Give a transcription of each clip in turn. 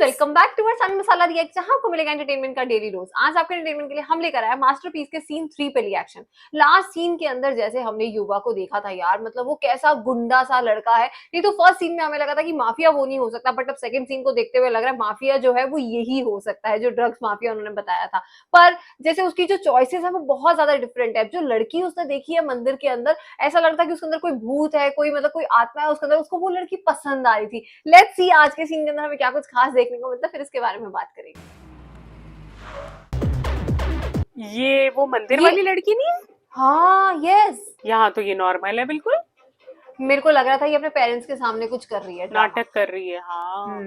Guys, welcome back to our Sun Masala React, जहां आपको मिलेगा एंटरटेनमेंट का डेली डोज। आज आपके एंटरटेनमेंट के लिए हम लेकर आए मास्टरपीस के सीन 3 पे रिएक्शन। लास्ट सीन के अंदर जैसे हमने युवा को देखा था यार, मतलब वो कैसा गुंडा सा लड़का है। नहीं तो फर्स्ट सीन में हमें लगा था कि माफिया वो नहीं हो सकता, बट अब सेकंड सीन को देखते हुए लग रहा है माफिया जो है वो यही हो सकता है, जो ड्रग्स माफिया उन्होंने बताया था। पर जैसे उसकी जो चॉइसेस है वो बहुत ज्यादा डिफरेंट है। जो लड़की उसने देखी है मंदिर के अंदर, ऐसा लगता है कि उसके अंदर कोई भूत है, कोई मतलब कोई आत्मा है उसके अंदर, उसको वो लड़की पसंद आ रही थी। लेट्स सी आज के सीन के अंदर हमें क्या कुछ खास देखने को मिलता है, फिर इसके बारे में बात करेंगे। ये वो मंदिर वाली लड़की नहीं है? हाँ यस, यहाँ तो ये नॉर्मल है बिल्कुल। मेरे को लग रहा था ये अपने पेरेंट्स के सामने कुछ कर रही है, नाटक कर रही है। हाँ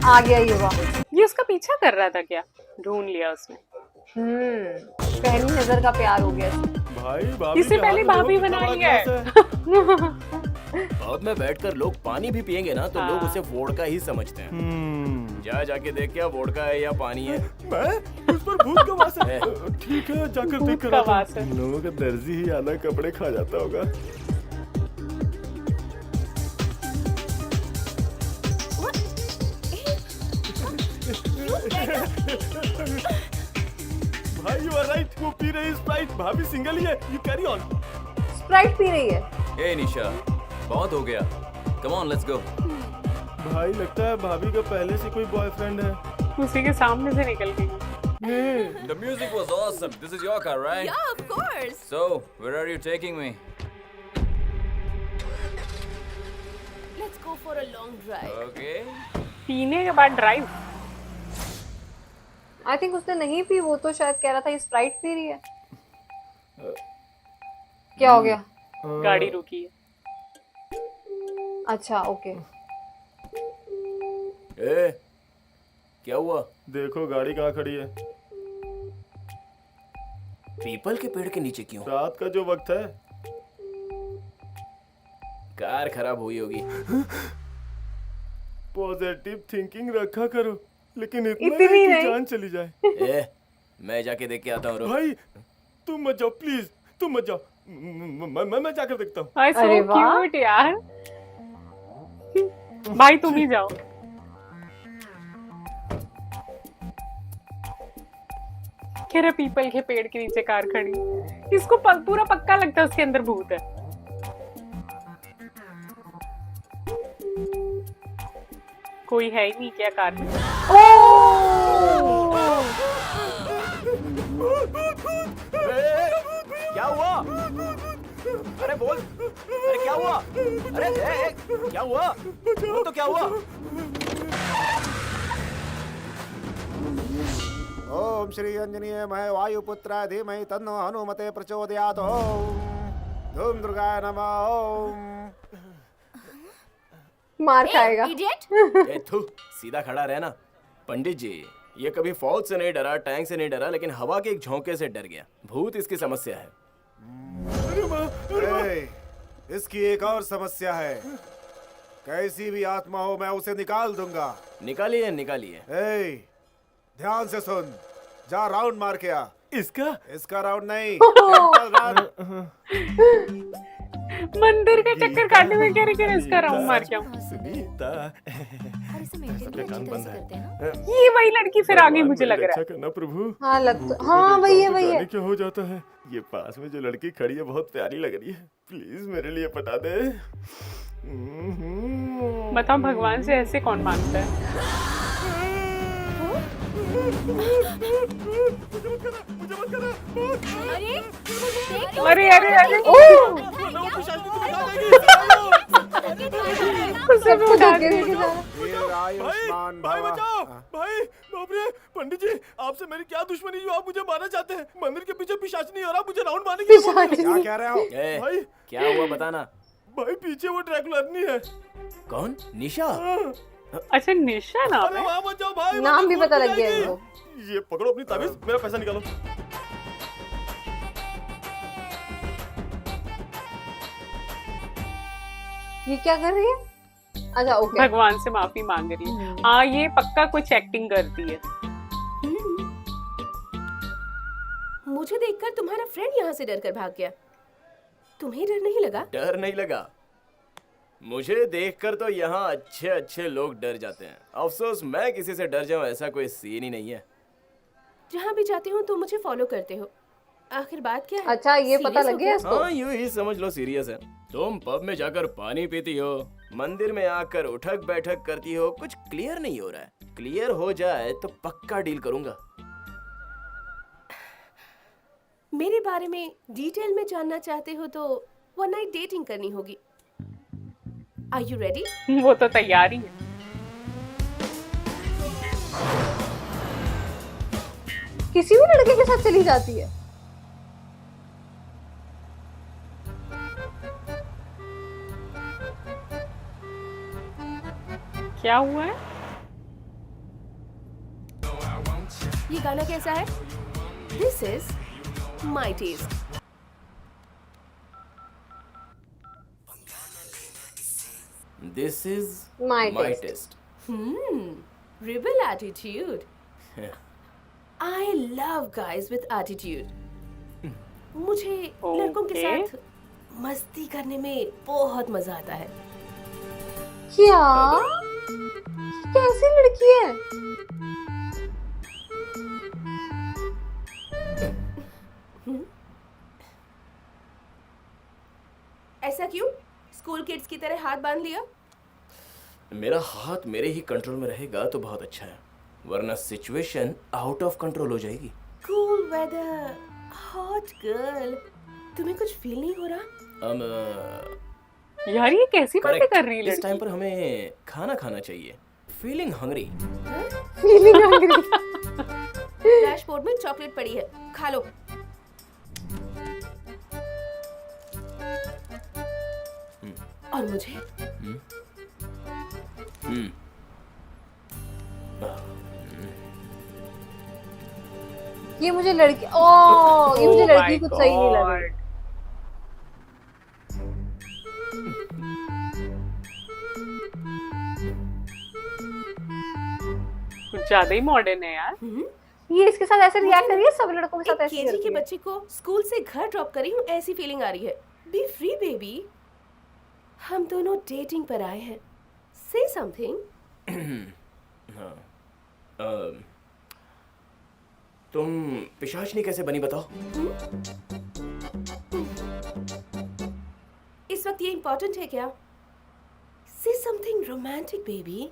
आ गया युवा। ये उसका पीछा कर रहा था क्या? ढूंढ लिया उसने। पहली नजर का प्यार हो गया भाई भाभी इससे के पहले हाथ में भाभी देखो बना कितना लिया बड़ा है। ग्लास पब में बैठकर लोग पानी भी पियेंगे ना तो लोग उसे वोडका ही समझते हैं। जाके देख क्या वोडका है या पानी है। मैं उस पर भूत का वास है। ठीक है, जाकर देख कर का आता हूँ। वास है। इन लोगों का दर्जी ही आधा कपड़े खा जाता होगा। भाई यू आर राइट, वो पी रही स्प्राइट। भाभी सिंगल ही है, you carry on. Sprite P रही है। ए निशा, बहुत हो गया, कम ऑन लेट्स गो। भाई लगता है भाभी का पहले से कोई बॉयफ्रेंड है। उसी के सामने से निकल गई। The music was awesome. This is your car, right? Yeah, of course. So, where are you taking me? Let's go for a long drive. Okay. पीने के बाद ड्राइव। आई थिंक उसने नहीं पी, वो तो शायद कह रहा था ये स्प्राइट पी रही है। क्या हो गया? गाड़ी रुकी है। अच्छा ओके। ए, क्या हुआ? देखो गाड़ी कहाँ खड़ी है। पीपल के पेड़ के नीचे क्यों? रात का जो वक्त है। कार खराब हुई होगी। पॉजिटिव थिंकिंग रखा करो, लेकिन इतना इतनी नहीं कि नहीं। जान चली जाए। ए, मैं जाके देख के आता हूँ। रुक। भाई तुम मत जाओ प्लीज, तुम मत जाओ। मैं जाकर देखता हूँ। हाय सो अरे वाह। क्यूट यार। भाई तुम ही जाओ। कह रहा पीपल के पेड़ के नीचे कार खड़ी। इसको पूरा पक्का लगता है उसके अंदर भूत है। कोई है ही नहीं क्या कार में? क्या हुआ? अरे बोल, अरे क्या हुआ? अरे क्या हुआ? बोल तो क्या हुआ? ओम श्री अंजनीय मय वायुपुत्र धीमहि तन्नो हनुमते प्रचोदयात्। ओम धूम दुर्गाय नमः। ओम मार खाएगा। Idiot! ए थू, सीधा खड़ा रहना। पंडित जी, ये कभी फौज से नहीं डरा, टैंक से नहीं डरा, लेकिन हवा के एक झोंके से डर गया। भूत इसकी समस्या है। ए, इसकी एक और समस्या है। कैसी भी आत्मा हो मैं उसे निकाल दूंगा। निकालिए निकालिए। ए, ध्यान से सुन, जा राउंड मार के आ। इसका राउंड नहीं, मंदिर का चक्कर काटने में क्या रहा इसका राउंड मार के आऊं। सुनीता, और इसे मेंटेन भी अच्छी कान तरह बंद से है। करते हैं ना। ये वही लड़की फिर आ गई मुझे मेरी लग रहा रक्षा है। करना प्रभु। हाँ हाँ वही है वही है। जाने क्या हो जाता है। ये पास में जो लड़की खड़ी है बहुत प्यारी लग रही है, प्लीज मेरे लिए पटा दे। बताओ भगवान से ऐसे कौन मांगता है? अरे अरे अरे अरे उसे भी उठा के लेके जा रहा। वीर आयुष्मान भाई भव। बचाओ, भाई बाप रे। पंडित जी, आपसे मेरी क्या दुश्मनी जो आप मुझे मारना चाहते हैं? मंदिर के पीछे पिशाच नहीं हो रहा, मुझे राउंड मारने की कोशिश कर रहे क्या कह रहे हो? ए, भाई क्या हुआ बताना। भाई पीछे वो ड्रैकुलरनी है। कौन? निशा? अच्छा निशा नाम अरे है। वहाँ मत जाओ भाई, नाम वरना भी खून पता पी लग गया जाएगी। इनको। ये पकड़ो अपनी ताबीज, मेरा पैसा निकालो। ये क्या कर रही है? अच्छा ओके। भगवान से माफी मांग रही है। हाँ ये पक्का कुछ एक्टिंग करती है। मुझे देखकर तुम्हारा फ्रेंड यहाँ से डर कर भाग गया। तुम्हें डर नहीं लगा? डर नहीं लगा, मुझे देखकर तो यहाँ अच्छे अच्छे लोग डर जाते हैं। अफसोस मैं किसी से डर जाऊं ऐसा कोई सीन ही नहीं है। जहाँ भी जाती हूँ तो मुझे फॉलो करते हो। आखिर बात क्या है? अच्छा ये पता Serious हो लग गया क्या? इसको। हाँ यूं ही समझ लो सीरियस है। तुम पब में जाकर पानी पीती हो, मंदिर में आकर उठक बैठक करती हो, कुछ क्लियर नहीं हो रहा है। क्लियर हो जाए तो पक्का डील करूंगा। मेरे बारे में डिटेल में जानना चाहते हो तो वन नाइट डेटिंग करनी होगी। Are you ready? वो तो तैयार ही है। किसी भी लड़के के साथ चली जाती है। क्या हुआ है? ये गाना कैसा है? This is my taste. This is My my taste. Taste. Rebel attitude. I love guys with attitude. मुझे लड़कों के Okay. साथ मस्ती करने में बहुत मजा आता है। क्या कैसी लड़की है? ऐसा क्यों? स्कूल किड्स की तरह हाथ बांध लिया? मेरा हाथ मेरे ही कंट्रोल में रहेगा तो बहुत अच्छा है, वरना सिचुएशन आउट ऑफ कंट्रोल हो जाएगी। Cool weather, hot girl. तुम्हें कुछ फील नहीं हो रहा? यार ये कैसी बातें करेक्ट, कर रही है इस टाइम लड़की? पर हमें खाना खाना चाहिए। Feeling hungry. Feeling hungry. Dashboard में चॉकलेट पड़ी है, खा लो। और मुझे ये मुझे लड़की ये मुझे Oh लड़की my कुछ सही नहीं लग रही। God. कुछ ज्यादा ही मॉडर्न है यार। ये इसके साथ ऐसे रिएक्ट कर रही है, सब लड़कों के एक साथ ऐसे केजी के करती है। बच्चे को स्कूल से घर ड्रॉप करी हूँ, ऐसी फीलिंग आ रही है। बी फ्री बेबी, हम दोनों डेटिंग पर आए हैं। से समथिंग। तुम पिशाचनी कैसे बनी बताओ? इस वक्त ये इम्पोर्टेंट है क्या? से something romantic baby,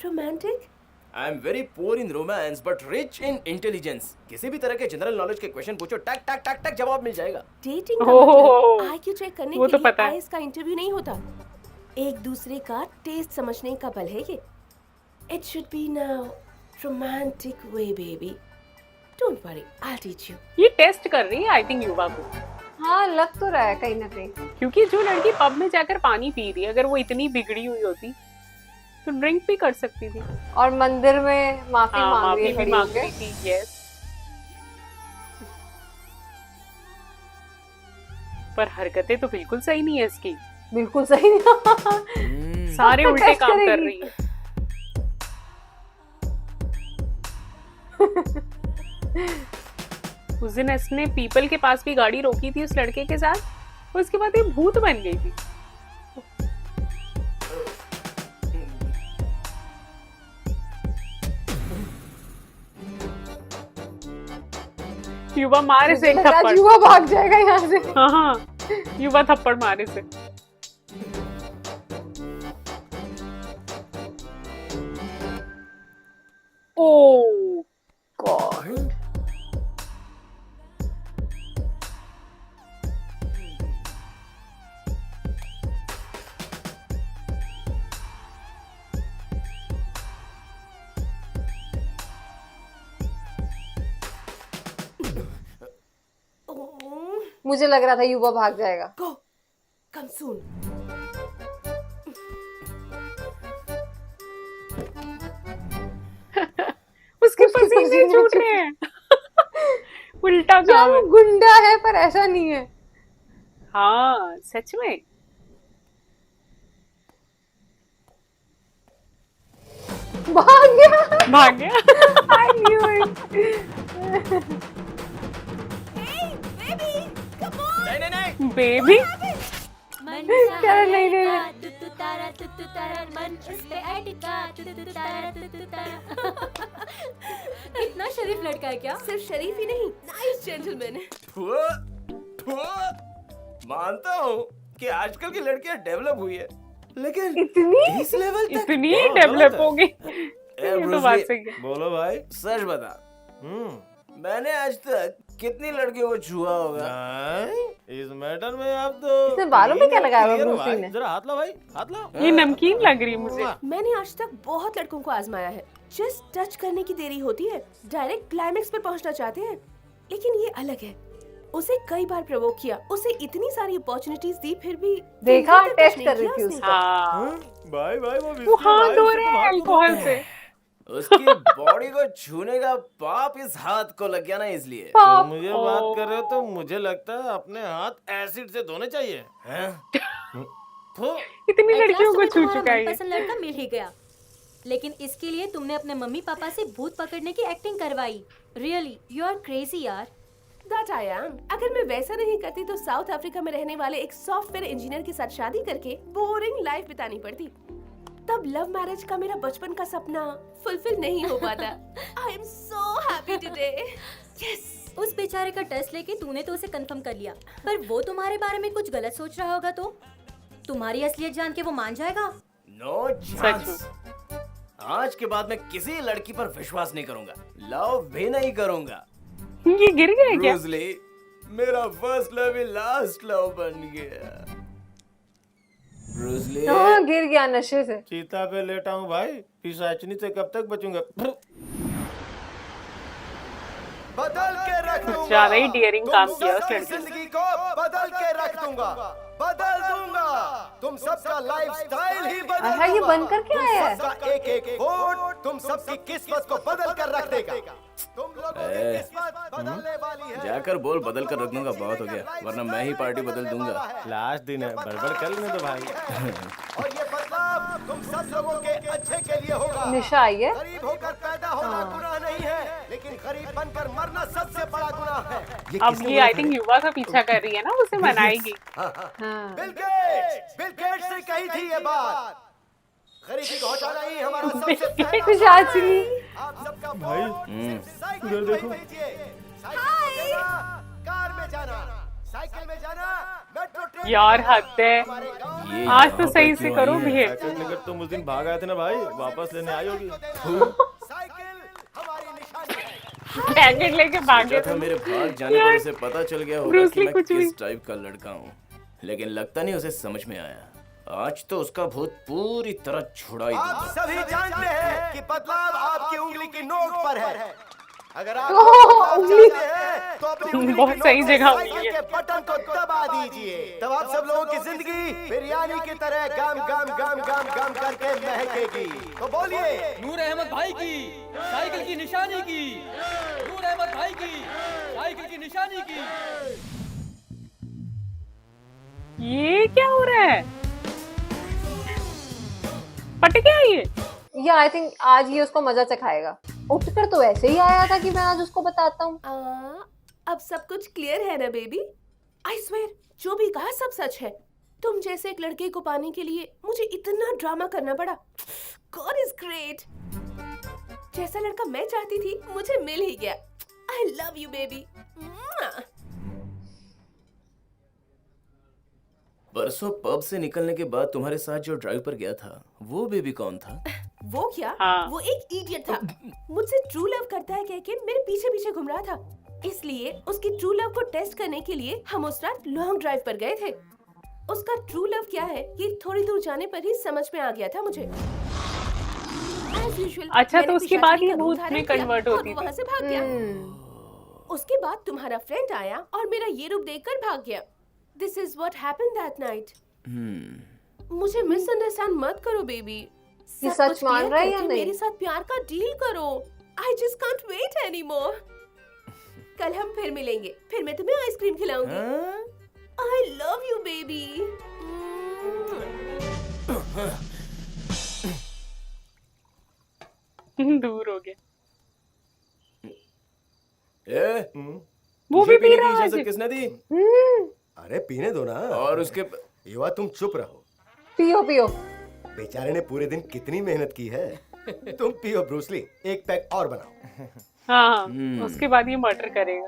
romantic. I am very poor in romance but rich in intelligence. किसी भी तरह के जनरल नॉलेज के क्वेश्चन पूछो, टक टक टक टक जवाब मिल जाएगा। डेटिंग का ओह, मतलब आईक्यू चेक करने वो के तो लिए पता है। आईएस का इंटरव्यू नहीं होता। एक दूसरे का टेस्ट समझने का पल है ये। It should be now romantic way baby. Don't worry, I will teach you. ये टेस्ट कर रही है आई थिंक युवा को, हाँ लग तो रहा है कहीं ना कहीं। क्योंकि जो लड़की पब में जाकर पानी पी रही है, अगर वो इतनी बिगड़ी हुई होती तो ड्रिंक भी कर सकती थी। और मंदिर में माफी हाँ, मांग माफी रही भी खड़ी मांग होके। रही थी। यस, पर हरकतें तो बिल्कुल सही नहीं है इसकी। बिल्कुल सही नहीं। सारे तो उल्टे टेस्ट काम कर करेगी। रही है। उस दिन इसने पीपल के पास भी गाड़ी रोकी थी उस लड़के के साथ, और उसके बाद ये भूत बन गई थी। युवा मारे से एक लग रहा है थप्पड़। युवा भाग जाएगा यहाँ से। हाँ हाँ, युवा थप्पड़ मारे से। ओ गॉड, मुझे लग रहा था युवा भाग जाएगा। गो, कम सून। उसके पसीने छूट रहे हैं। उल्टा यार काम वो है। गुंडा है पर ऐसा नहीं है। हाँ सच में। भाग गया। भाग गया। I knew it. नहीं नहीं नहीं, बेबी क्या नहीं नहीं नहीं। तारा तुतु तारा मन उस पे अटका तुतु तारा तुतु तारा। इतना शरीफ लड़का है क्या? सिर्फ शरीफ ही नहीं, नाइस जेंटलमैन। फुआ, फुआ, मानता हूँ कि आजकल की लड़कियां डेवलप हुई है, लेकिन इतनी इस लेवल तक इतनी बहुत डेवलप गलत है। होगी। ए, ये तो ब्रूस बात ली, सही है। बोलो भाई। सच बता, मैंने आज तक कितनी लड़कियों को छुआ होगा? नहीं, इस मैटर में आप तो इसने बालों में क्या लगाया हुआ clear हो ब्रूस ली भाई। ने? जरा हाथ ला भाई, हाथ ला। ये नमकीन लग रही है मुझे। मैंने आज तक बहुत लड़कों को आजमाया है, जस्ट टच करने की देरी होती है, डायरेक्ट क्लाइमेक्स पर पहुंचना चाहते हैं। लेकिन ये अलग है, उसे कई बार प्रवोक किया, उसे इतनी सारी अपॉर्चुनिटीज दी, फिर भी देखा, फिर भी टेस्ट touch कर नहीं रही किया थी उसने। हाँ, भाई भाई वो वो whisky हाथ भाई, धो उसको रहे तो हैं हाथ तो अल्कोहल धो। से। उसकी बॉडी को छूने का पाप इस हाथ को लग गया ना, इसलिए। तुम मुझे बात कर रहे हो तो मुझे लगता है अपने हाथ एसिड से धोने चाहिए। हैं? तो इतनी At last लड़कियों को तुम्हें छू तुम्हारा चुका है ये। मनपसंद लड़का मिल ही गया, लेकिन इसके लिए तुमने अपने मम्मी पापा से भूत पकड़ने की एक्टिंग करवाई। रियली यू आर क्रेजी यार। That I am. अगर मैं वैसा नहीं करती तो साउथ अफ्रीका में रहने वाले एक सॉफ्टवेयर इंजीनियर के साथ शादी करके बोरिंग लाइफ बितानी पड़ती। तब लव मैरिज का मेरा बचपन का सपना फुलफिल नहीं हो पाता। I am so happy today. Yes. उस बेचारे का टेस्ट लेके तूने तो उसे कंफर्म कर लिया, पर वो तुम्हारे बारे में कुछ गलत सोच रहा होगा तो तुम्हारी असलियत जान के वो मान जाएगा। No chance. आज के बाद मैं किसी लड़की पर विश्वास नहीं करूंगा, लव भी नहीं करूंगा। ये गिर गया क्या? ब्रूस ली, मेरा फर्स्ट लव ही लास्ट लव बन गया। ब्रूस ली, हाँ, गिर गया नशे से। चीता पे लेटा हूँ भाई, पिशाचनी से कब तक बचूंगा? बदल के रख दूंगा। ज्यादा ही डेयरिंग काम तुम किया उस सबकी लड़के ने। जिंदगी को बदल के रख दूंगा, बदल दूंगा। तुम सबका लाइफस्टाइल ही बदल अच्छा, ये दूंगा। बनकर क्या तुम आया है? सबका एक एक वोट तुम सबकी किस्मत को बदल कर रख देगा। तुम लोगों की ए, किस्मत बदलने वाली है। जाकर बोल बदल कर रख दूंगा, बहुत हो गया, वरना मैं ही पार्टी बदल दूंगा। लास्ट दिन है, बड़बड़ कर लेने दो भाई। और ये बदलाव तुम सब लोगों के अच्छे के लिए होगा। निशा आई है। गरीब होकर पैदा होना गुनाह नहीं है, लेकिन गरीब बनकर मरना सबसे बड़ा गुनाह है। अब ये आई थिंक युवा का पीछा कर रही है ना, उसे मनाएगी। हाँ। बिल गेट्स ने कही थी ये बात। गरीबी को हटाना ही हमारा सबसे पहला पिशाचिनी। आप सबका भाई, वोट सिर्फ साइकिल इधर को ही देखो। दीजिए। साइकिल में जाना, कार में जाना, साइकिल में जाना, मेट्रो ट्रेन यार में जाना, हद है। हमारे गांव ये आज यहाँ तो पर सही से क्यों करो आई है? बिहेव। साइकिल लेकर तुम उस दिन भाग आए थे ना भाई, वापस लेने आई होगी। साइकिल हमारी निशानी है। पैकेट लेके भागे सोचा था मेरे भाग जाने पर उसे पता चल गया होगा ब्रूस कि ली मैं कुछ भी। किस टाइप का लड़का हूँ, लेकिन लगता नहीं उसे समझ में आया। आज तो उसका भूत पूरी तरह छुड़ा ही आप दूंगा। सभी जानते हैं कि बदलाव आपकी उंगली की नोक पर है। अगर आप उंगली। चाहते हैं तो अपनी उंगली बहुत की सही नोक से जगह साइकिल उंगली है। के बटन को दबा दीजिए, तब आप सब लोगों की जिंदगी बिरयानी की तरह गम गम गम गम गम करके महकेगी। तो बोलिए, नूर अहमद भाई की साइकिल की निशानी की, नूर अहमद भाई की साइकिल की निशानी की। ये क्या हो रहा है? पट गया ये? या आई थिंक आज ये उसको मजा चखाएगा। उठकर तो ऐसे ही आया था कि मैं आज उसको बताता हूँ। अब सब कुछ क्लियर है ना बेबी? आई स्वेयर, जो भी कहा सब सच है। तुम जैसे एक लड़के को पाने के लिए मुझे इतना ड्रामा करना पड़ा। God is great. जैसा लड़का मैं चाहती थी मुझे मिल ही गया। आई लव यू बेबी। परसों पब से निकलने के बाद तुम्हारे साथ जो ड्राइव पर गया था, वो बेबी कौन था? वो क्या? हाँ। वो एक इडियट था। मुझसे ट्रू लव करता है कह के मेरे पीछे पीछे घूम रहा था। इसलिए उसकी ट्रू लव को टेस्ट करने के लिए हम उस रात लॉन्ग ड्राइव पर गए थे। उसका ट्रू लव क्या है ये थोड़ी दूर जाने पर ही समझ में आ गया था मुझे। As usual, अच्छा, मैंने तो उसके पिशाचिनी बाद ही का रूप भूत धारण में किया convert और होती वो थी। वहाँ से भाग गया। उसके बाद तुम्हारा फ्रेंड आया और मेरा ये रूप देखकर भाग गया। This is what happened that night. मुझे मिसअंडरस्टैंड मत करो बेबी। ये सब सच कुछ मान clear रहा है या करके नहीं? मेरे साथ प्यार का डील करो। I just can't wait anymore. कल हम फिर मिलेंगे, फिर मैं तुम्हें आइसक्रीम खिलाऊंगी। I love you baby. दूर हो गया। ए, वो तुझे भी पी पीने की रहा है इजाजत आज। किसने दी? अरे पीने दो ना। और उसके युवा तुम चुप रहो। पियो पियो। बेचारे ने पूरे दिन कितनी मेहनत की है। तुम पियो ब्रूसली, एक पैक और बनाओ। हाँ उसके बाद ये मर्डर करेगा।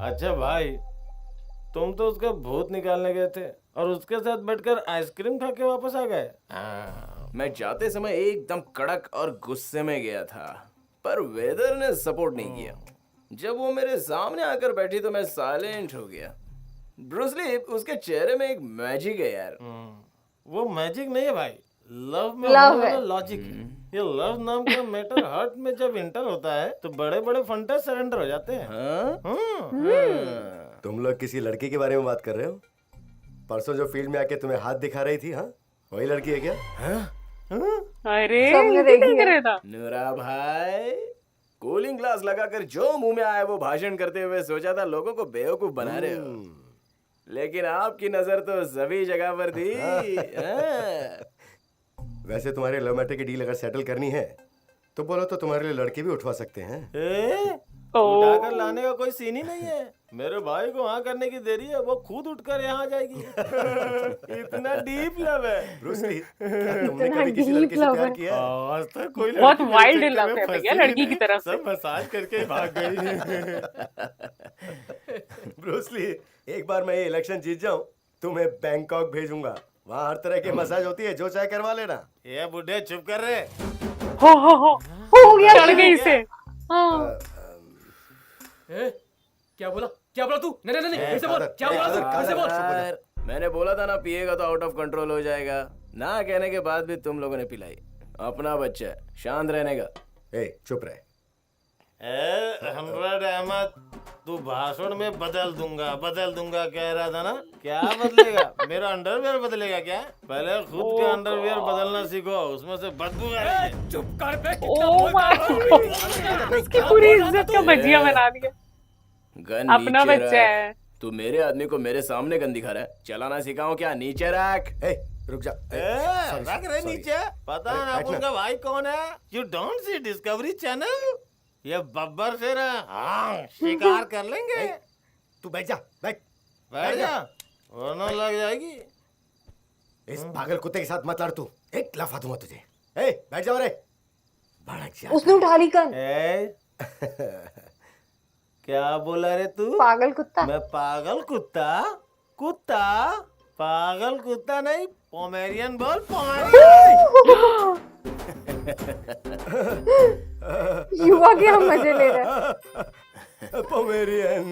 अच्छा भाई, तुम तो उसका भूत निकालने गए थे और उसके साथ बैठकर आइसक्रीम खा के वापस आ गए। मैं जाते समय एकदम कड़क और गुस्से में गया था, पर वेदर ने सपोर्ट नहीं किया। जब वो मेरे सामने आकर बैठी तो मैं साइलेंट हो गया। ब्रूसली, उसके चेहरे में एक मैजिक है यार। वो मैजिक नहीं है भाई, लव में Love होने है। वाला लॉजिक है। ये लव नाम का मैटर हार्ट में जब इंटर होता है तो बड़े बड़े फंटे सरेंडर हो जाते हैं। तुम लोग किसी लड़की के बारे में बात कर रहे हो? परसों जो फील्ड में आके तुम्हें हाथ दिखा रही थी, हाँ वही लड़की है क्या? अरे सबने ये देखी क्या है। कर रहा था? नूरा भाई, कूलिंग ग्लास लगाकर जो मुंह में आए वो भाषण करते हुए सोचा था लोगों को बेवकूफ बना रहे हो, लेकिन आपकी नजर तो सभी जगह पर थी। हाँ। वैसे तुम्हारे लव मैटर की डील अगर सेटल करनी है तो बोलो तो तुम्हारे लिए लड़के भी उठवा सकते हैं। उठाकर लाने का कोई सीन ही नहीं है। मेरे भाई को हाँ करने की देरी है, वो खुद उठकर यहाँ आ जाएगी। इतना डीप लव है। ब्रूसली, क्या तुमने इतना कभी किसी deep लड़के से love प्यार है। किया है? आज तक कोई बहुत लड़की मेरे wild चक्कर love में है फंसी भैया ही लड़की की नहीं। तरफ से। सब मसाज करके ही भाग गई। ब्रूसली, एक बार मैं ये इलेक्शन जीत जाऊं तुम्हें बैंकॉक भेजूंगा। वहाँ हर तरह की मसाज होती है, जो चाहे करवा लेना। ये बुढ़े चुप कर रहे। हो गया चढ़ गई इसे। हाँ क्या बोला तू? नहीं नहीं नहीं, फिर से बोल। कादर, क्या बोला तू? कादर, फिर से बोल। यार, मैंने बोला था ना पिएगा तो आउट ऑफ कंट्रोल हो जाएगा। ना कहने के बाद भी तुम लोगों ने पिलाई। अपना बच्चा है, शांत रहने का। ए चुप रहे। 100 अहमद, तू भाषण में बदल दूंगा कह रहा था ना? क्या बदलेगा? मेरा अंडरवियर बदलेगा क्या? पहले खुद के अंडरवियर बदलना सीखो, उसमें से बदबू आ रही है। चुप कर बे। ओ माय गॉड, इसकी पूरी इज्जत का भजिया बना दिया। गन अपना नीचे बच्चा रख। है। तू मेरे आदमी को मेरे सामने गन दिखा रहा है। चलाना सिखाऊं क्या? नीचे रख। ए रुक जा। Sorry, रख रहे sorry. नीचे। पता अरे, ना बैठना। अपन का भाई कौन है? You don't see discovery channel? ये बब्बर शेर है। हाँ, शिकार कर लेंगे। तू बैठ जा, बैठ। बैठ जा, वरना लग जाएगी। इस पागल कुत्ते के साथ मत लड़ तू, एक लफा दूंगा तुझे। ए बैठ जा रे, भड़क जा। उसने उठा ली गन। ए, क्या बोला रे तू? पागल कुत्ता। मैं पागल कुत्ता? कुत्ता? पागल कुत्ता नहीं, पोमेरियन बोल, पोमेरियन। युवा के हम मजे ले रहे हैं। पोमेरियन,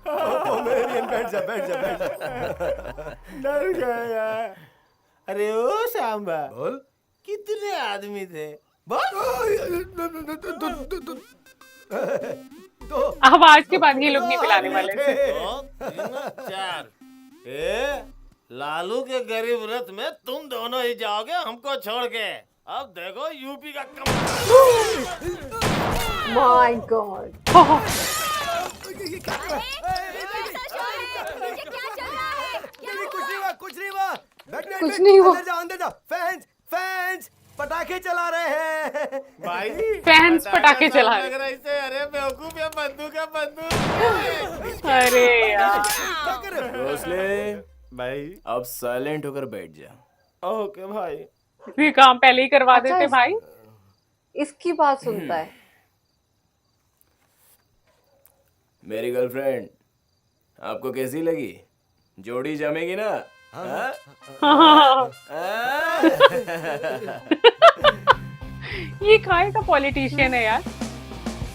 पोमेरियन, बैठ जा, बैठ जा, बैठ जा। डर गया। अरे ओ सांबा, बोल। कितने आदमी थे? बोल। तो अब आज के बाद ये लोग नहीं पिलाने वाले थे। 2, 3, 4। ए, लालू के गरीब रथ में तुम दोनों ही जाओगे हमको छोड़ के। अब देखो यूपी का माय गॉड। कुछ नहीं हुआ। बैठना, कुछ नहीं हुआ। अंदर जा। फैंस, फैंस पटाखे चला रहे हैं। भाई फैंस पटाखे चला रहे। लग रहा है इसे। अरे बेवकूफ, ये बंदूक है, बंदूक। अरे यार, क्या कर रहे हो? भोसले, भाई अब साइलेंट होकर बैठ जा। ओके भाई। ये काम पहले ही करवा अच्छा, देते भाई। इसकी बात सुनता है। मेरी गर्लफ्रेंड आपको कैसी लगी? जोड़ी जमेगी ना? हाँ? हाँ? ये काहे का पॉलिटिशियन है यार,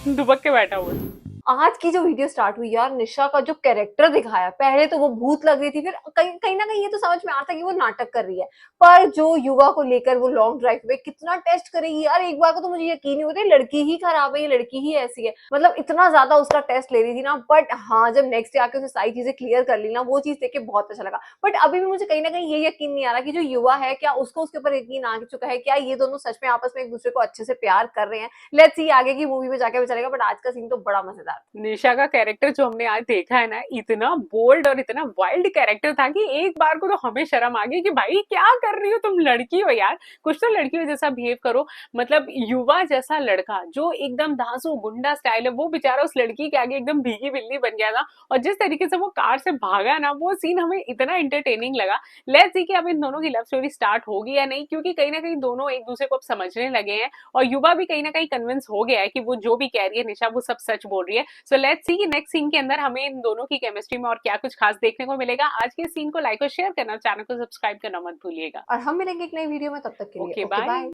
दुबक के बैठा हुआ है। आज की जो वीडियो स्टार्ट हुई यार, निशा का जो कैरेक्टर दिखाया, पहले तो वो भूत लग रही थी, फिर कहीं ना कहीं ये तो समझ में आता कि वो नाटक कर रही है, पर जो युवा को लेकर वो लॉन्ग ड्राइव पे कितना टेस्ट करेगी यार। एक बार को तो मुझे यकीन नहीं होता लड़की ही खराब है, ये लड़की ही ऐसी है, मतलब इतना ज्यादा उसका टेस्ट ले रही थी ना। बट हाँ, जब नेक्स्ट डे आके उसे सारी चीजें क्लियर कर ली ना, वो चीज देख के बहुत अच्छा लगा। बट अभी भी मुझे कहीं ना कहीं ये यकीन नहीं आ रहा कि जो युवा है, क्या उसको उसके ऊपर यकीन आ चुका है, क्या ये दोनों सच में आपस में एक दूसरे को अच्छे से प्यार कर रहे हैं। लेट्स सी आगे की मूवी में जाके चलेगा। बट आज का सीन तो बड़ा मजेदार निशा का कैरेक्टर जो हमने आज देखा है ना, इतना बोल्ड और इतना वाइल्ड कैरेक्टर था कि एक बार को तो हमें शर्म आ गई कि भाई क्या कर रही हो तुम, लड़की हो यार, कुछ तो लड़कियों जैसा बिहेव करो। मतलब युवा जैसा लड़का जो एकदम धांसू गुंडा स्टाइल है, वो बेचारा उस लड़की के आगे एकदम भीगी बिल्ली बन गया था, और जिस तरीके से वो कार से भागा ना, वो सीन हमें इतना एंटरटेनिंग लगा। लेट्स सी कि अब इन दोनों की लव स्टोरी स्टार्ट होगी या नहीं, क्योंकि कहीं ना कहीं दोनों एक दूसरे को अब समझने लगे हैं, और युवा भी कहीं ना कहीं कन्विंस हो गया है कि वो जो भी कह रही है निशा वो सब सच बोल रही है। सो लेट्स सी कि नेक्स्ट सीन के अंदर हमें इन दोनों की केमिस्ट्री में और क्या कुछ खास देखने को मिलेगा। आज के सीन को लाइक और शेयर करना, चैनल को सब्सक्राइब करना मत भूलिएगा। और हम मिलेंगे एक नई वीडियो में, तब तक के लिए Okay, ओके bye. बाय।